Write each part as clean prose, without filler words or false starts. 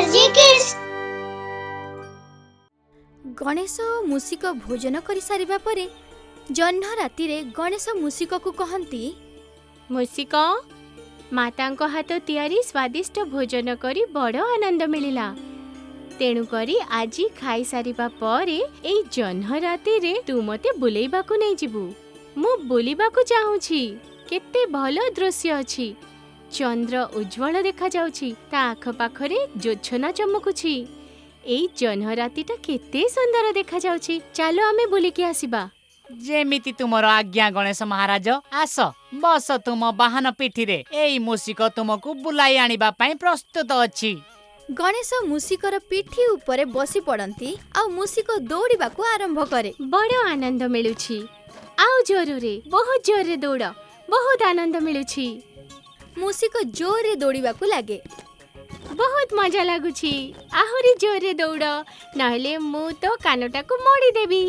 RJ Kids। Ganesh मूषिक भोजन कर सारिबा परे जह्न राति रे गणेश मूषिक को कहंती, मूषिक मातांको हाथ तियारी स्वादिष्ट भोजन करी बड़ आनंद मिलिला। तेणु करी आज खाई सारिबा परे एई जह्न राति रे तू मते बुलेइबाकू नै जिबू। मु बुलिबाकू चाहूछि। केते भलो दृश्य अछि। चंद्र उज्ज्वल देखा जाउछि। ता आख पाखरे जोछना चमकुछि। एई जह्न रातिटा केते सुंदर देखा जाउछि। चलो आमे बुलिकी आसीबा। जेमिति तुमर आज्ञा गणेश महाराज। आस बस तुम वाहन पिठी रे। एई मूषिक तुमको बुलाई आनिबा पई प्रस्तुत अछि। गणेश मूषिकर पिठी उपरे बसी पड़ती आ मूषिक दौड़ाकू आरंभ करे। बड़ आनंद मिलुछि। आउ जोरे बहुत जोरे दौड़। बहुत आनंद मिलुछि। मूषिक जोरे दौड़ाकू लागे। बहुत मजा लागुछि। आहुरी जोरे दौड़ नहले मु तो कानटाकू मोड़ी देबी।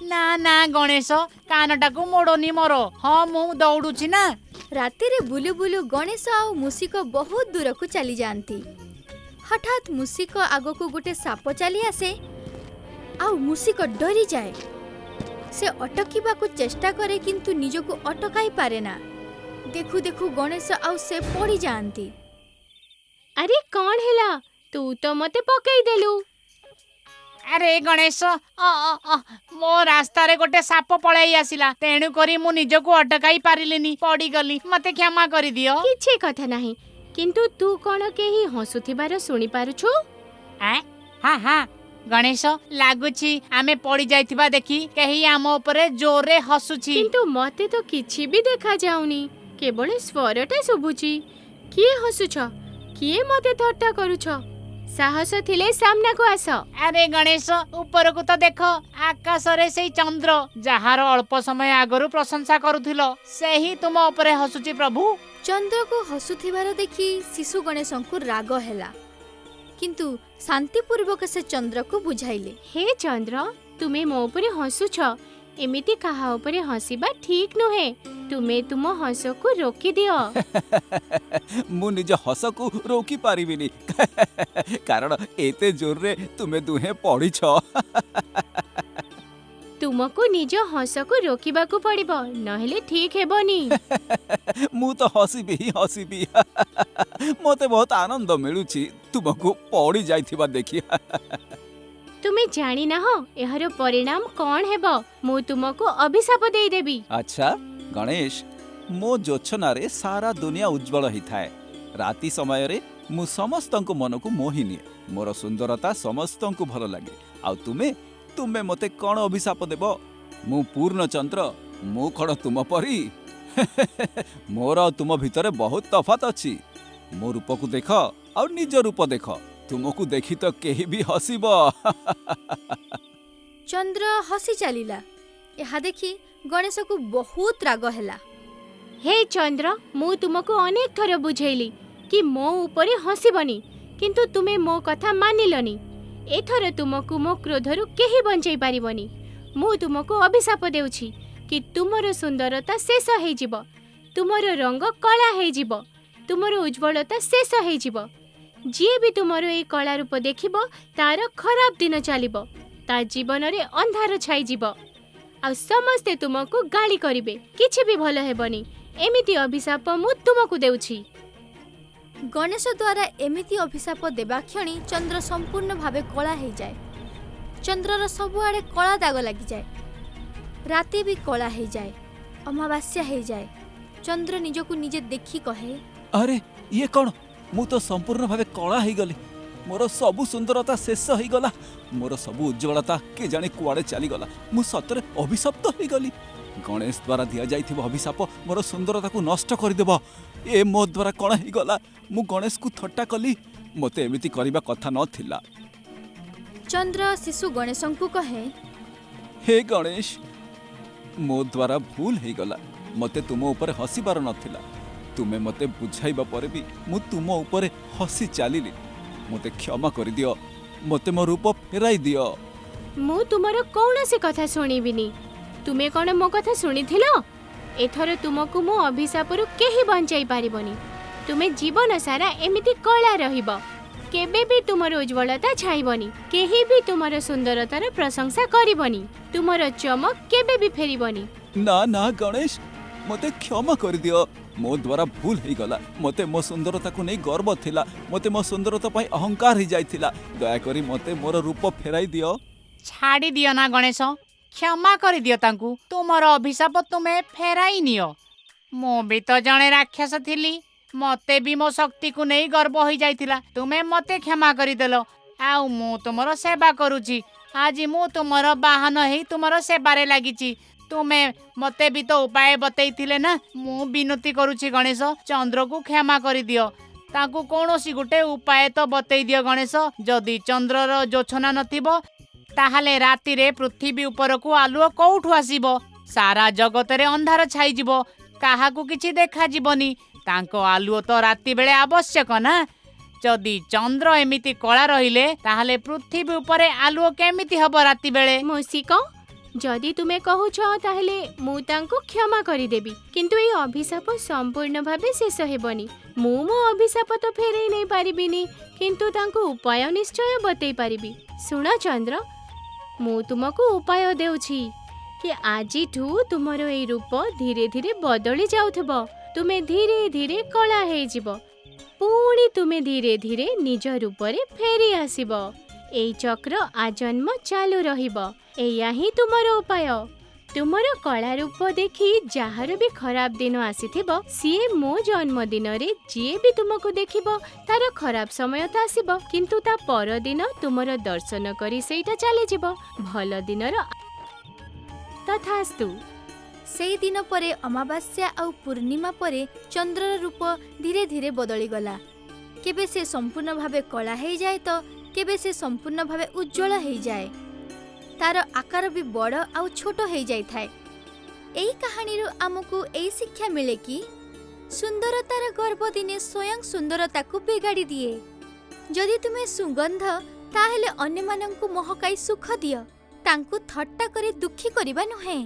ना ना गणेश कानटाकू मोड़नी मोर। हाँ मु दौड़ुछि ना। राति रे बुलु बुलु गणेश आ मूषिक बहुत दूर को चली जाती। हठात मूषिक आगको गोटे साप चली आसे आ मूषिक डरी जाए। से अटकीबाकू चेष्टा करे किंतु निजको अटकाई पारे ना। देखु देखु गणेश आउ से पड़ी जाती। अरे कौन हेला? तू तो मते पकई देलु। अरे गणेश मो रास्ता रे गोटे साप पळाई आसिला। तेणु करी मु निजको अटकाई पारिलिनी। पड़ी गली। मते क्षमा करि दियो। किछि कथा नाही। किंतु तू कोन केही हसुथिबार सुनी पारुछु? हाँ हाँ गणेश लागुछि आमे पड़ी जाइथिबा देखि केही आम ऊपर जोरे हसुछि। किंतु मते तो किछि भी देखा जाउनी। केवल स्वरटा सुबुछि। किए हसुछ? किए मते थट्टा करूछ? साहस थिले सामना को आस। अरे गणेश ऊपर को तो देख। आकाश रे सेई चंद्र जहार अल्प समय आगरु प्रशंसा करुथिलो सेही तुम ऊपर हसुछि प्रभु। चंद्र को हसुथिबार देखि शिशु गणेश को राग हैला। किंतु शांतिपूर्वक से चंद्र को बुझाइले। हे चंद्र तुमे मो ऊपर हसुछ। एमिति काहा ऊपर हसिबा ठीक नुहे। तुमे तुम हस को रोकी दियो। मु निज हस को रोकी पारिबिनी कारण एते जोर रे तुमे दुहे पड़ीछ। तुमको निज हस को रोकिबा को पड़िबो नहेले ठीक हेबनी। मु तो हसीबी हसीबी मते बहुत आनंद मिलुछि तुमको पड़ी जाइथिबा देखि। तुमे जानी ना हो एहर परिणाम कौन हेबो? मु तुमको अभिशाप देई देबी। अच्छा गणेश मो जोछना रे सारा दुनिया उज्जवल ही थाए। राति समय रे मु समस्तंको मन को मोहि निए। मोर सुंदरता समस्तंको भल लागे। आ तुमे मते कौन अभिशाप देबो? मु पूर्ण चंद्र मु कौन तुम परी? मोर आ तुम भितरे बहुत तफात अछि। मो रूप को देख और निज रूप देख। तुमको देखी तो केही भी हसीबो। चंद्र हसी चलीला। यहा देखी गणेश को बहुत राग हैला। हे चंद्र मु तुमको अनेक थर बुझेली कि मो ऊपर हसीबनी किंतु तुमे मो कथा मानिलनी। एथर तुमको मो क्रोधरु केही बंचाई पारिबनी। मु तुमको अभिशाप देउछि कि तुमरो सुंदरता शेष हेइ जिवो। तुमरो रंग कला हेइ जिवो। तुमरो उज्ज्वलता शेष हेइ जिवो। जे भी तुमरो ए कला रूप देखिबो तार खराब दिन चलिबो। ता जीवन रे अंधार छाई जिवो। आ समस्ते तुमको गाली करिवे। किछि भी भलो हेबनी। एमिति अभिशाप मु तुमको देउछि। गणेश द्वारा एमिति अभिशाप देबा क्षणी चंद्र संपूर्ण भावे कला हो जाए। चंद्रर सबुआड़े कला दाग लगी जाए। राति भी कला हो जाए। अमावास्या हो जाए। चंद्र निजको निजे देखी कहे, अरे ये कौन? मु तो संपूर्ण भावे कला हो गली। मोर सबु सुंदरता शेष हो गला। मोर सबु उज्ज्वलता के जाने कुआड़े चली गला। मु सतरे अभिशप्त हो गली। गणेश द्वारा दिया जाइथिबो अभिशाप मोर सुंदरता को नष्ट कर देबो। ए मो द्वारा कण हो गला। मु गणेश को थट्टा कली। मते एमिति करिबा कथा नथिला। चंद्र शिशु गणेश को कहे, हे गणेश मो द्वारा भूल हो गला। मते तुम ऊपर हसीबार नथिला। तुमे मते बुझाइबा परे भी मु तुम ऊपर हसी चलिली। मते क्षमा कर दियो। मते मो रूप फेराई दियो। मु तुमरो कौनसी कथा सुनिबिनी। तुमे कौन मो कथा सुनिथिलो? एथर तुमको मो अभिशापरु केही बंचाई पारिबनी। तुमे जीवन सारा एमिति कला रहिबो। केबे भी तुमर उज्ज्वलता छाइबनी, केही भी तुमर सुंदरतार प्रशंसा करिबनी, तुमर चमक केबे भी फेरिबनी। ना ना गणेश, मते क्षमा कर दियो। मो द्वारा भूल हो गला। मते मो सुंदरता को नहीं गर्व थिला। मते मो सुंदरता पाई अहंकार ही जाइथिला। दया करी मते मोर रूप फेराई दियो। छाड़ी दियो ना गणेश, क्षमा कर दियो तांकू। तुमर अभिशाप तुमे फेराई नियो। मो भी तो जणे राक्षस थिली, मते भी मो शक्ति को नहीं गर्व हो जाइथिला। तुमे मते क्षमा करिदेलो। आउ मु तुमर सेवा करूची। आज मु तुमर बाहन हेई तुमर सेबारे लागिची। तुमे मते भी तो उपाय बतैथिले ना। मु विनती करूची गणेश, चंद्र को क्षमा कर दियो। ताकू कौनसी गुटे उपाय तो बतै दियो गणेश। जदि चंद्रर जोछना नथिबो ताहाले राति रे पृथ्वी ऊपर को आलुओ कोउठु आसीबो। सारा जगत रे अंधार छाई जिवो, काहाकू किछि देखा जिवनी। तांको आलुओ तो राति बेले आवश्यक ना। जदि चंद्र एमिति कला रहिले ताहाले पृथ्वी ऊपर आलुओ केमिति हबो राति बेले। मूषिक, जदि तुमे कहूछ ताहेले मु तांको क्षमा करिदेबी, किंतु ए अभिशाप संपूर्ण भावे शेष हेबनी। मु मो अभिशाप तो फेरई नहीं पारिबिनी, किंतु तांको उपाय निश्चय बतई पारिबी। सुन चंद्र, मु तुमको उपाय देउछि कि आजिठू तुमर ए रूप धीरे धीरे बदली जाउथबो। तुमे धीरे धीरे कला हे जिवो, पुणी तुमे धीरे धीरे निज रूप रे फेरी आसीबो। एई चक्र आजन्म चालू रहिबो। एया ही तुमर उपाय। तुमर कला रूप देखी जार भी खराब दिन आसीथिबो, सीए मो जन्मदिन रे जे भी तुमको देखिबो तार खराब समय तो आसीबो, किंतु ता पर दिन तुमर दर्शन करी सेटा चली जिवो भल दिनर। तथास्तु। सेई दिन परे अमावास्या आउ पूर्णिमा परे चंद्रर रूप धीरे धीरे बदली गला। केबे से संपूर्ण भावे कला हेई जाए तो केबे से संपूर्ण भावे उज्जवल हेई जाए। तार आकार भी बड़ आउ छोट हेई जाय थाए। एई कहानी रो आमको एई शिक्षा मिले कि सुंदरतार गर्व दिने स्वयं सुंदरता को बिगाड़ी दिए। जदि तुमे सुगंध ताहेले अन्य मानंकु महकाई सुख दियो, तांकु थट्टा करे दुखी करिबा नुहे।